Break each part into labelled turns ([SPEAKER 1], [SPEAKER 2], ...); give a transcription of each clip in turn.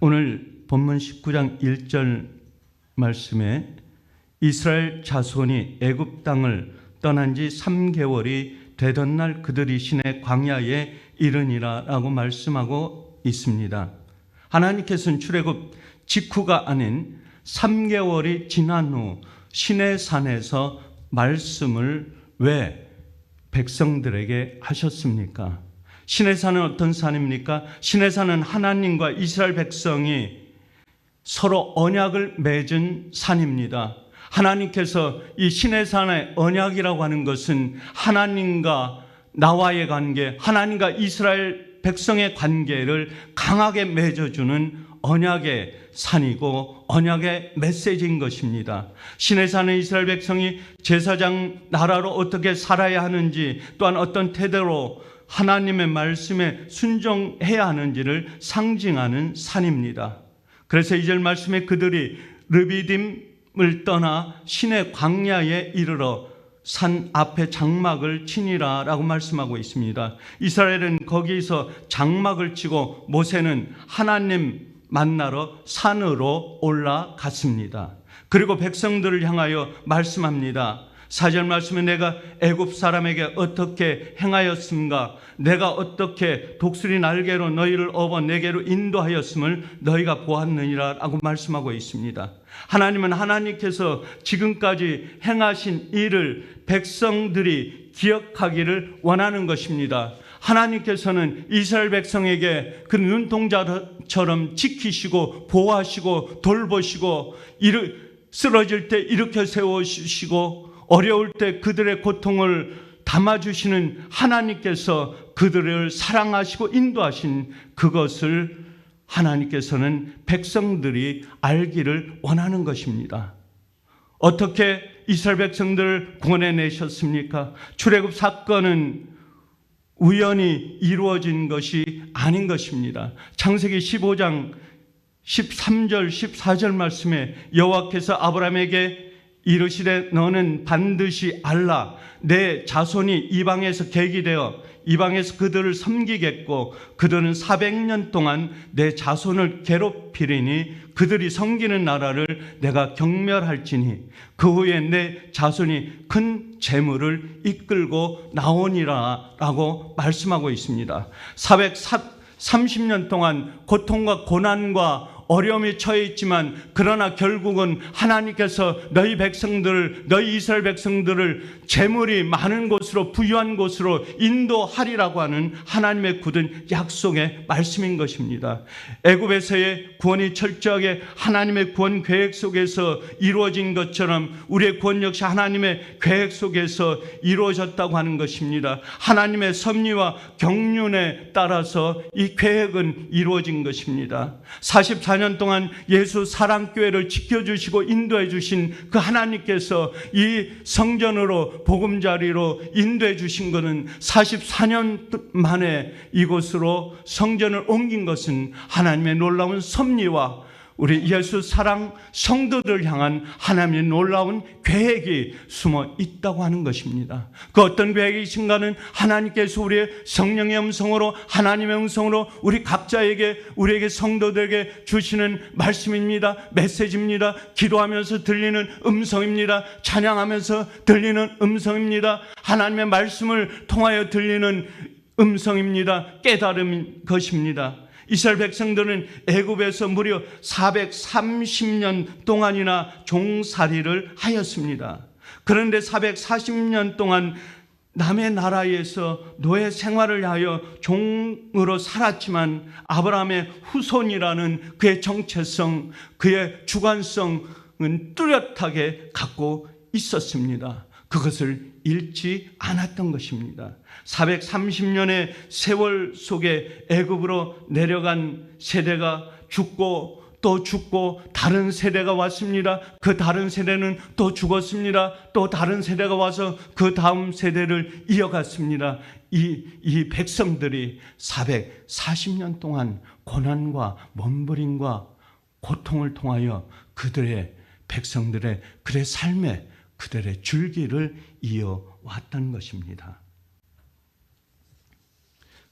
[SPEAKER 1] 오늘 본문 19장 1절 말씀에 이스라엘 자손이 애굽 땅을 떠난 지 3개월이 되던 날 그들이 시내 광야에 이르니라 라고 말씀하고 있습니다. 하나님께서는 출애굽 직후가 아닌 3개월이 지난 후 시내산에서 말씀을 왜 백성들에게 하셨습니까? 시내산은 어떤 산입니까? 시내산은 하나님과 이스라엘 백성이 서로 언약을 맺은 산입니다. 하나님께서 이 시내산의 언약이라고 하는 것은 하나님과 나와의 관계, 하나님과 이스라엘 백성의 관계를 강하게 맺어주는 언약의 산이고 언약의 메시지인 것입니다. 시내산은 이스라엘 백성이 제사장 나라로 어떻게 살아야 하는지, 또한 어떤 태도로 하나님의 말씀에 순종해야 하는지를 상징하는 산입니다. 그래서 2절 말씀에 그들이 르비딤을 떠나 시내 광야에 이르러 산 앞에 장막을 치니라 라고 말씀하고 있습니다. 이스라엘은 거기서 장막을 치고 모세는 하나님 만나러 산으로 올라갔습니다. 그리고 백성들을 향하여 말씀합니다. 4절 말씀에 내가 애굽 사람에게 어떻게 행하였음가? 내가 어떻게 독수리 날개로 너희를 업어 내게로 인도하였음을 너희가 보았느니라 라고 말씀하고 있습니다. 하나님은 하나님께서 지금까지 행하신 일을 백성들이 기억하기를 원하는 것입니다. 하나님께서는 이스라엘 백성에게 그 눈동자처럼 지키시고 보호하시고 돌보시고 쓰러질 때 일으켜 세워주시고 어려울 때 그들의 고통을 담아주시는 하나님께서 그들을 사랑하시고 인도하신 그것을 하나님께서는 백성들이 알기를 원하는 것입니다. 어떻게 이스라엘 백성들을 구원해내셨습니까? 출애굽 사건은 우연히 이루어진 것이 아닌 것입니다. 창세기 15장 13절 14절 말씀에 여호와께서 아브라함에게 이르시되 너는 반드시 알라. 내 자손이 이방에서 객이되어 이방에서 그들을 섬기겠고 그들은 400년 동안 내 자손을 괴롭히리니 그들이 섬기는 나라를 내가 경멸할지니 그 후에 내 자손이 큰 재물을 이끌고 나오니라 라고 말씀하고 있습니다. 430년 동안 고통과 고난과 어려움에 처해 있지만 그러나 결국은 하나님께서 너희 이스라엘 백성들을 재물이 많은 곳으로 부유한 곳으로 인도하리라고 하는 하나님의 굳은 약속의 말씀인 것입니다. 애굽에서의 구원이 철저하게 하나님의 구원 계획 속에서 이루어진 것처럼 우리의 구원 역시 하나님의 계획 속에서 이루어졌다고 하는 것입니다. 하나님의 섭리와 경륜에 따라서 이 계획은 이루어진 것입니다. 44년 동안 예수 사랑교회를 지켜주시고 인도해 주신 그 하나님께서 이 성전으로 보금자리로 인도해 주신 것은 44년 만에 이곳으로 성전을 옮긴 것은 하나님의 놀라운 섭리와 우리 예수 사랑 성도들을 향한 하나님의 놀라운 계획이 숨어 있다고 하는 것입니다. 그 어떤 계획이신가는 하나님께서 우리의 성령의 음성으로 하나님의 음성으로 우리 각자에게 우리에게 성도들에게 주시는 말씀입니다. 메시지입니다. 기도하면서 들리는 음성입니다. 찬양하면서 들리는 음성입니다. 하나님의 말씀을 통하여 들리는 음성입니다. 깨달은 것입니다. 이스라엘 백성들은 애굽에서 무려 430년 동안이나 종살이를 하였습니다. 그런데 440년 동안 남의 나라에서 노예 생활을 하여 종으로 살았지만 아브라함의 후손이라는 그의 정체성, 그의 주관성은 뚜렷하게 갖고 있었습니다. 그것을 잃지 않았던 것입니다. 430년의 세월 속에 애굽으로 내려간 세대가 죽고 또 죽고 다른 세대가 왔습니다. 그 다른 세대는 또 죽었습니다. 또 다른 세대가 와서 그 다음 세대를 이어갔습니다. 이 백성들이 440년 동안 고난과 몸부림과 고통을 통하여 그들의 백성들의 그들의 삶에 그들의 줄기를 이어왔던 것입니다.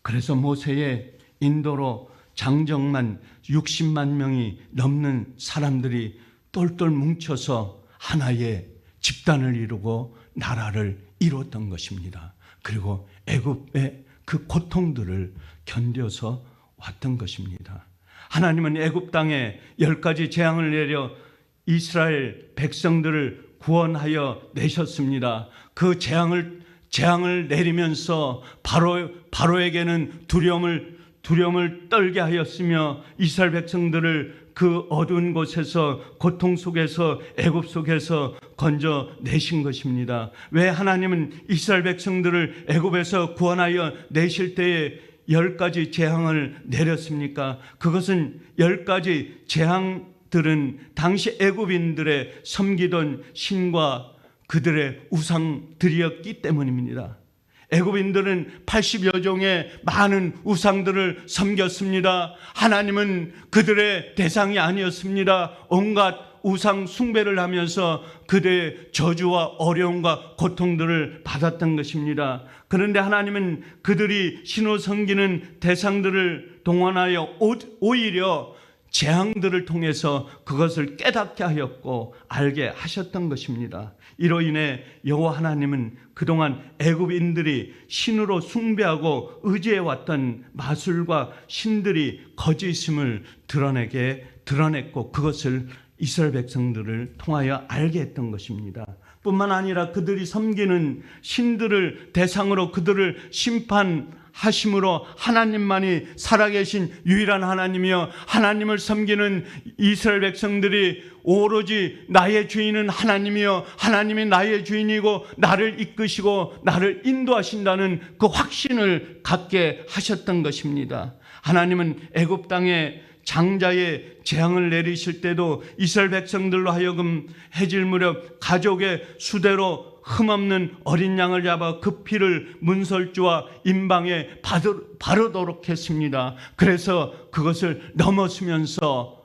[SPEAKER 1] 그래서 모세의 인도로 장정만 60만 명이 넘는 사람들이 똘똘 뭉쳐서 하나의 집단을 이루고 나라를 이루었던 것입니다. 그리고 애굽의 그 고통들을 견뎌서 왔던 것입니다. 하나님은 애굽 땅에 10가지 재앙을 내려 이스라엘 백성들을 구원하여 내셨습니다. 그 재앙을 내리면서 바로에게는 두려움을 떨게 하였으며 이스라엘 백성들을 그 어두운 곳에서 고통 속에서 애굽 속에서 건져내신 것입니다. 왜 하나님은 이스라엘 백성들을 애굽에서 구원하여 내실 때에 10가지 재앙을 내렸습니까? 그것은 10가지 재앙들은 당시 애굽인들의 섬기던 신과 그들의 우상들이었기 때문입니다. 애굽인들은 80여 종의 많은 우상들을 섬겼습니다. 하나님은 그들의 대상이 아니었습니다. 온갖 우상 숭배를 하면서 그들의 저주와 어려움과 고통들을 받았던 것입니다. 그런데 하나님은 그들이 신을 섬기는 대상들을 동원하여 오히려 재앙들을 통해서 그것을 깨닫게 하였고 알게 하셨던 것입니다. 이로 인해 여호와 하나님은 그동안 애굽인들이 신으로 숭배하고 의지해왔던 마술과 신들이 거짓임을 드러냈고 그것을 이스라엘 백성들을 통하여 알게 했던 것입니다. 뿐만 아니라 그들이 섬기는 신들을 대상으로 그들을 심판하심으로 하나님만이 살아계신 유일한 하나님이여 하나님을 섬기는 이스라엘 백성들이 오로지 나의 주인은 하나님이여 하나님이 나의 주인이고 나를 이끄시고 나를 인도하신다는 그 확신을 갖게 하셨던 것입니다. 하나님은 애굽 땅에 장자의 재앙을 내리실 때도 이스라엘 백성들로 하여금 해질 무렵 가족의 수대로 흠없는 어린 양을 잡아 그 피를 문설주와 임방에 바르도록 했습니다. 그래서 그것을 넘어서면서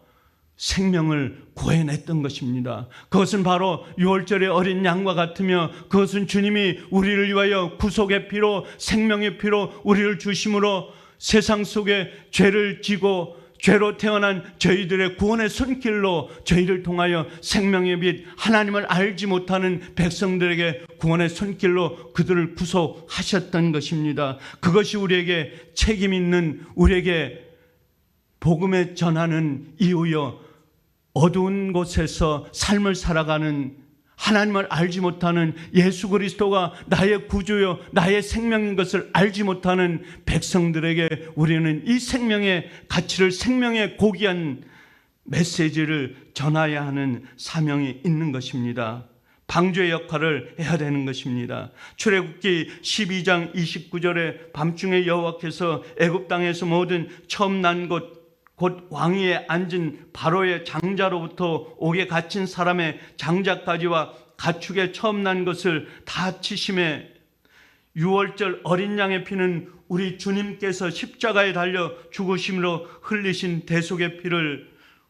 [SPEAKER 1] 생명을 구해냈던 것입니다. 그것은 바로 유월절의 어린 양과 같으며 그것은 주님이 우리를 위하여 구속의 피로 생명의 피로 우리를 주심으로 세상 속에 죄를 지고 죄로 태어난 저희들의 구원의 손길로 저희를 통하여 생명의 빛 하나님을 알지 못하는 백성들에게 구원의 손길로 그들을 구속하셨던 것입니다. 그것이 우리에게 책임 있는 우리에게 복음을 전하는 이유요 어두운 곳에서 삶을 살아가는 하나님을 알지 못하는 예수 그리스도가 나의 구주요 나의 생명인 것을 알지 못하는 백성들에게 우리는 이 생명의 가치를 생명의 고귀한 메시지를 전해야 하는 사명이 있는 것입니다. 방주의 역할을 해야 되는 것입니다. 출애굽기 12장 29절에 밤중에 여호와께서 애굽 땅에서 모든 처음 난 곧 왕위에 앉은 바로의 장자로부터 옥에 갇힌 사람의 장자까지와 가축에 처음 난 것을 다 치심에 유월절 어린 양의 피는 우리 주님께서 십자가에 달려 죽으심으로 흘리신 대속의 피를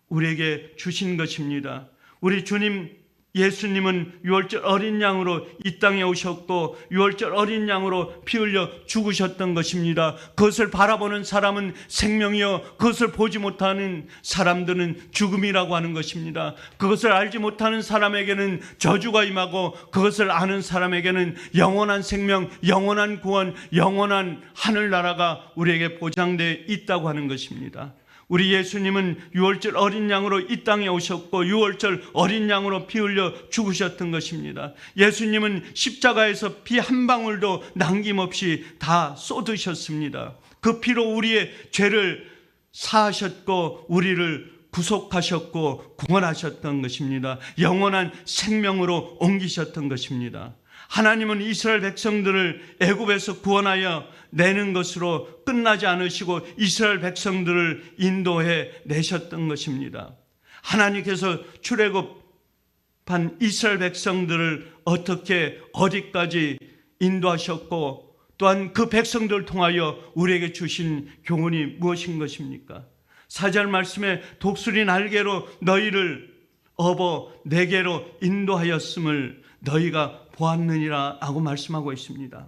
[SPEAKER 1] 우리에게 주신 것입니다. 우리 주님 예수님은 유월절 어린 양으로 이 땅에 오셨고 유월절 어린 양으로 피 흘려 죽으셨던 것입니다. 그것을 바라보는 사람은 생명이요 그것을 보지 못하는 사람들은 죽음이라고 하는 것입니다. 그것을 알지 못하는 사람에게는 저주가 임하고 그것을 아는 사람에게는 영원한 생명, 영원한 구원, 영원한 하늘나라가 우리에게 보장되어 있다고 하는 것입니다. 우리 예수님은 유월절 어린 양으로 이 땅에 오셨고 유월절 어린 양으로 피 흘려 죽으셨던 것입니다. 예수님은 십자가에서 피 한 방울도 남김없이 다 쏟으셨습니다. 그 피로 우리의 죄를 사하셨고 우리를 구속하셨고 구원하셨던 것입니다. 영원한 생명으로 옮기셨던 것입니다. 하나님은 이스라엘 백성들을 애굽에서 구원하여 내는 것으로 끝나지 않으시고 이스라엘 백성들을 인도해 내셨던 것입니다. 하나님께서 출애굽한 이스라엘 백성들을 어떻게 어디까지 인도하셨고 또한 그 백성들을 통하여 우리에게 주신 교훈이 무엇인 것입니까? 4절 말씀에 독수리 날개로 너희를 업어 내게로 인도하였음을 너희가 보았느니라 하고 말씀하고 있습니다.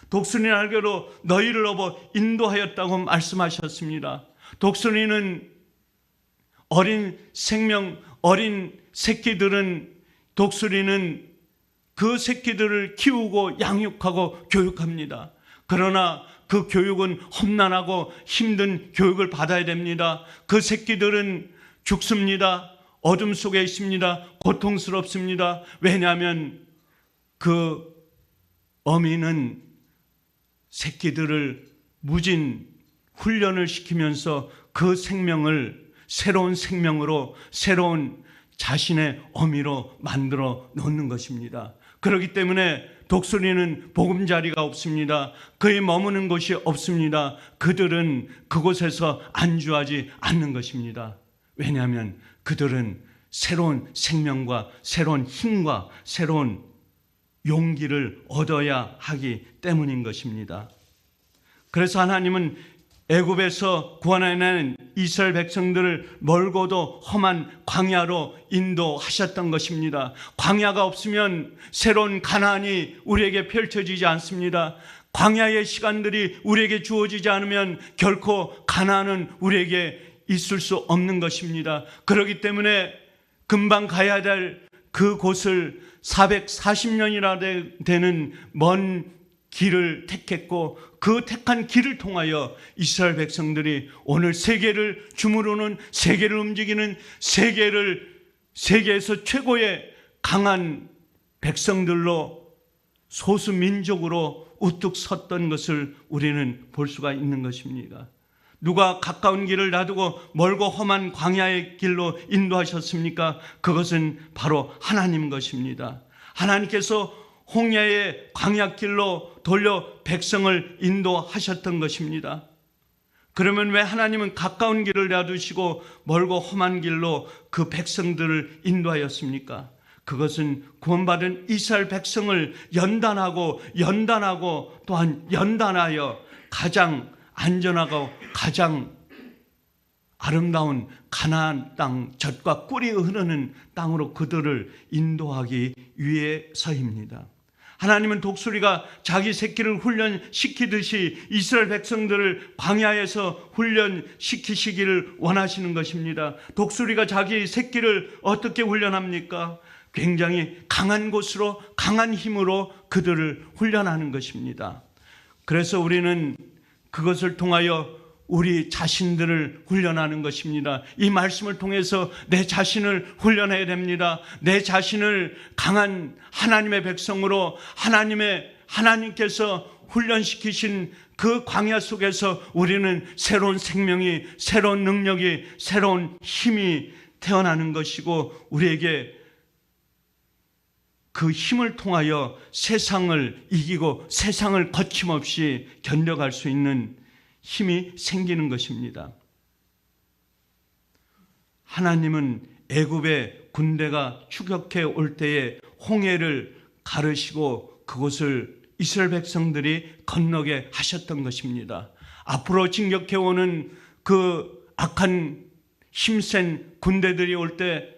[SPEAKER 1] 독수리 날개로 너희를 업어 인도하였다고 말씀하셨습니다. 독수리는 어린 생명, 어린 새끼들은 독수리는 그 새끼들을 키우고 양육하고 교육합니다. 그러나 그 교육은 험난하고 힘든 교육을 받아야 됩니다. 그 새끼들은 죽습니다. 어둠 속에 있습니다. 고통스럽습니다. 왜냐하면 그 어미는 새끼들을 무진 훈련을 시키면서 그 생명을 새로운 생명으로, 새로운 자신의 어미로 만들어 놓는 것입니다. 그렇기 때문에 독수리는 보금자리가 없습니다. 그의 머무는 곳이 없습니다. 그들은 그곳에서 안주하지 않는 것입니다. 왜냐하면 그들은 새로운 생명과 새로운 힘과 새로운 용기를 얻어야 하기 때문인 것입니다. 그래서 하나님은 애굽에서 구원해낸 이스라엘 백성들을 멀고도 험한 광야로 인도하셨던 것입니다. 광야가 없으면 새로운 가나안이 우리에게 펼쳐지지 않습니다. 광야의 시간들이 우리에게 주어지지 않으면 결코 가나안은 우리에게 있을 수 없는 것입니다. 그렇기 때문에 금방 가야 될 그곳을 440년이나 되는 먼 길을 택했고, 그 택한 길을 통하여 이스라엘 백성들이 오늘 세계를 주무르는, 세계를 움직이는, 세계에서 최고의 강한 백성들로, 소수 민족으로 우뚝 섰던 것을 우리는 볼 수가 있는 것입니다. 누가 가까운 길을 놔두고 멀고 험한 광야의 길로 인도하셨습니까? 그것은 바로 하나님 것입니다. 하나님께서 홍해의 광야길로 돌려 백성을 인도하셨던 것입니다. 그러면 왜 하나님은 가까운 길을 놔두시고 멀고 험한 길로 그 백성들을 인도하였습니까? 그것은 구원받은 이스라엘 백성을 연단하고 또한 연단하여 가장 안전하고 가장 아름다운 가나안 땅, 젖과 꿀이 흐르는 땅으로 그들을 인도하기 위해서입니다. 하나님은 독수리가 자기 새끼를 훈련시키듯이 이스라엘 백성들을 광야에서 훈련시키시기를 원하시는 것입니다. 독수리가 자기 새끼를 어떻게 훈련합니까? 굉장히 강한 곳으로, 강한 힘으로 그들을 훈련하는 것입니다. 그래서 우리는 그것을 통하여 우리 자신들을 훈련하는 것입니다. 이 말씀을 통해서 내 자신을 훈련해야 됩니다. 내 자신을 강한 하나님의 백성으로, 하나님께서 훈련시키신 그 광야 속에서 우리는 새로운 생명이, 새로운 능력이, 새로운 힘이 태어나는 것이고, 우리에게 그 힘을 통하여 세상을 이기고 세상을 거침없이 견뎌갈 수 있는 힘이 생기는 것입니다. 하나님은 애굽의 군대가 추격해 올 때에 홍해를 가르시고 그곳을 이스라엘 백성들이 건너게 하셨던 것입니다. 앞으로 진격해 오는 그 악한 힘센 군대들이 올 때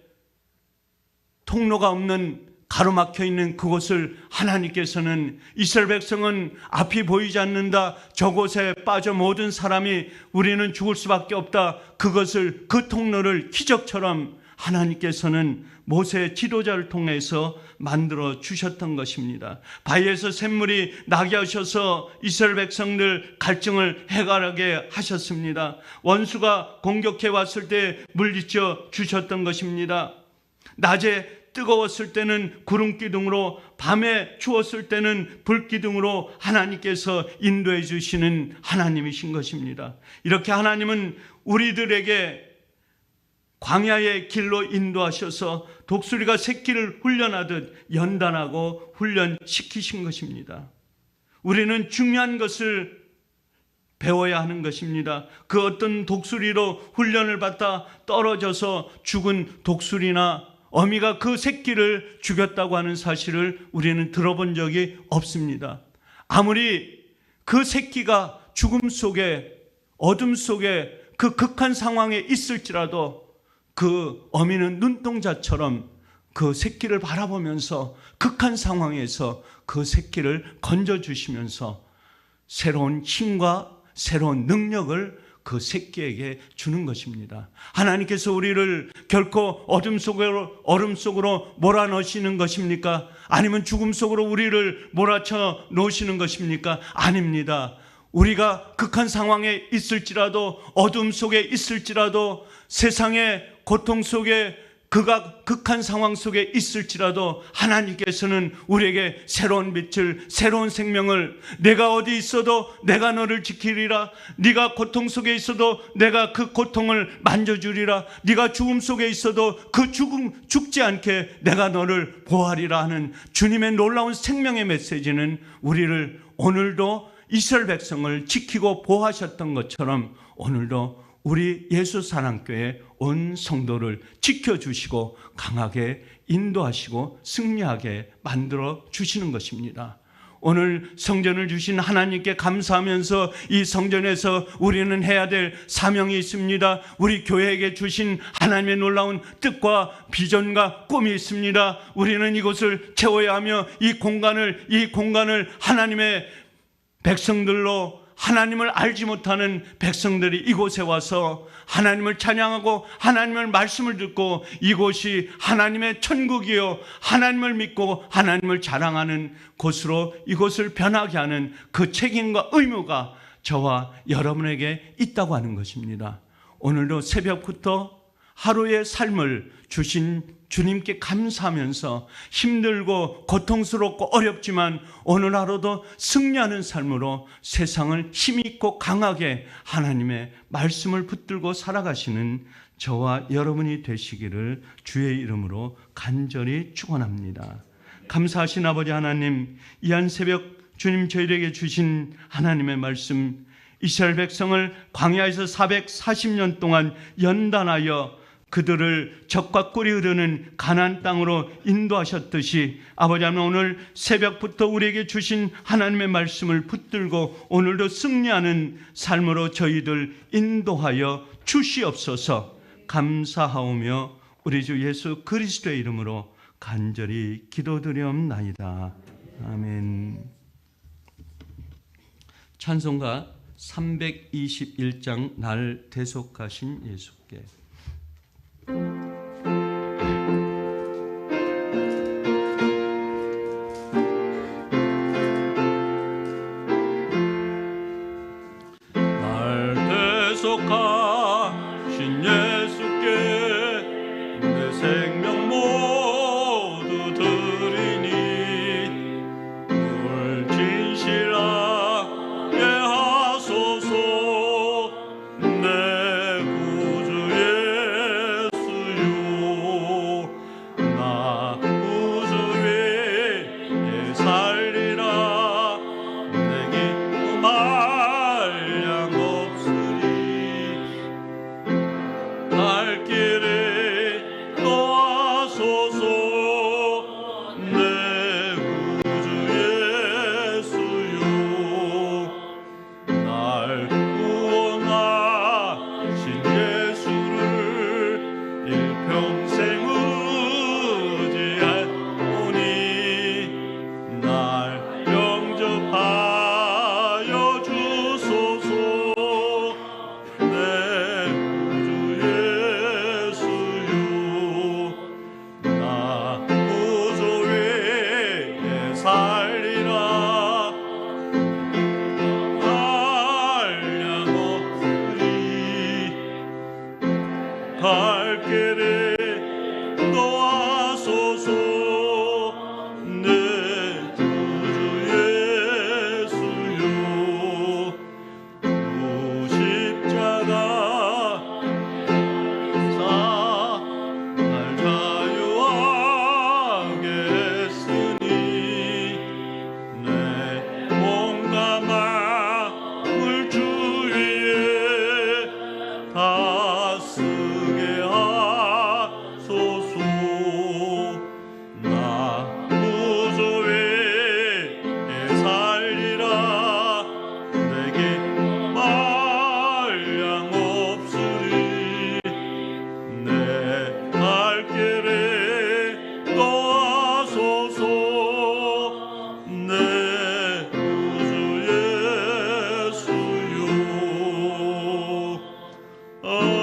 [SPEAKER 1] 통로가 없는, 가로막혀 있는 그곳을 하나님께서는, 이스라엘 백성은 앞이 보이지 않는다, 저곳에 빠져 모든 사람이 우리는 죽을 수밖에 없다, 그 통로를 기적처럼 하나님께서는 모세 지도자를 통해서 만들어 주셨던 것입니다. 바위에서 샘물이 나게 하셔서 이스라엘 백성들 갈증을 해결하게 하셨습니다. 원수가 공격해 왔을 때 물리쳐 주셨던 것입니다. 낮에 뜨거웠을 때는 구름 기둥으로, 밤에 추웠을 때는 불 기둥으로 하나님께서 인도해 주시는 하나님이신 것입니다. 이렇게 하나님은 우리들에게 광야의 길로 인도하셔서 독수리가 새끼를 훈련하듯 연단하고 훈련시키신 것입니다. 우리는 중요한 것을 배워야 하는 것입니다. 그 어떤 독수리로 훈련을 받다 떨어져서 죽은 독수리나 어미가 그 새끼를 죽였다고 하는 사실을 우리는 들어본 적이 없습니다. 아무리 그 새끼가 죽음 속에, 어둠 속에 그 극한 상황에 있을지라도 그 어미는 눈동자처럼 그 새끼를 바라보면서 극한 상황에서 그 새끼를 건져주시면서 새로운 힘과 새로운 능력을 그 새끼에게 주는 것입니다. 하나님께서 우리를 결코 얼음 속으로 몰아넣으시는 것입니까? 아니면 죽음 속으로 우리를 몰아쳐 놓으시는 것입니까? 아닙니다. 우리가 극한 상황에 있을지라도, 어둠 속에 있을지라도, 세상의 고통 속에, 극한 상황 속에 있을지라도 하나님께서는 우리에게 새로운 빛을, 새로운 생명을, 내가 어디 있어도 내가 너를 지키리라, 네가 고통 속에 있어도 내가 그 고통을 만져주리라, 네가 죽음 속에 있어도 그 죽지 않게 내가 너를 보호하리라 하는 주님의 놀라운 생명의 메시지는 우리를 오늘도 이스라엘 백성을 지키고 보호하셨던 것처럼 오늘도 우리 예수사랑교회 온 성도를 지켜주시고 강하게 인도하시고 승리하게 만들어 주시는 것입니다. 오늘 성전을 주신 하나님께 감사하면서 이 성전에서 우리는 해야 될 사명이 있습니다. 우리 교회에게 주신 하나님의 놀라운 뜻과 비전과 꿈이 있습니다. 우리는 이곳을 채워야 하며 이 공간을 하나님의 백성들로, 하나님을 알지 못하는 백성들이 이곳에 와서 하나님을 찬양하고 하나님의 말씀을 듣고 이곳이 하나님의 천국이요, 하나님을 믿고 하나님을 자랑하는 곳으로 이곳을 변하게 하는 그 책임과 의무가 저와 여러분에게 있다고 하는 것입니다. 오늘도 새벽부터 하루의 삶을 주신 주님께 감사하면서 힘들고 고통스럽고 어렵지만 오늘 하루도 승리하는 삶으로 세상을 힘있고 강하게 하나님의 말씀을 붙들고 살아가시는 저와 여러분이 되시기를 주의 이름으로 간절히 축원합니다. 감사하신 아버지 하나님, 이 한 새벽 주님 저희에게 주신 하나님의 말씀, 이스라엘 백성을 광야에서 440년 동안 연단하여 그들을 적과 꿀이 흐르는 가나안 땅으로 인도하셨듯이 아버지 하나님, 오늘 새벽부터 우리에게 주신 하나님의 말씀을 붙들고 오늘도 승리하는 삶으로 저희들 인도하여 주시옵소서. 감사하오며 우리 주 예수 그리스도의 이름으로 간절히 기도드리옵나이다. 아멘. 찬송가 321장 날 대속하신 예수께. 날 대속하신 예수께 내 생명 모두 드리니 늘 진실하게 하소서. 내 구주 예수요, 나 구주 위에 살리라. 내 기쁨 한량 없으리. 갈 길에 놓아소서. 내 구주 예수요, 날 구원하신 예수를 일평생 의지하오니 날 영접하여 주소서. 내 구주 예수요, 나 구주 위에 살리라. 한량 없으리. 갈 길에 놓아소서. 내 구주 예수요, 주 십자가 날 자유하게 했으니 내 몸과 마음을 주 위에 다 쓰게 하소서. 어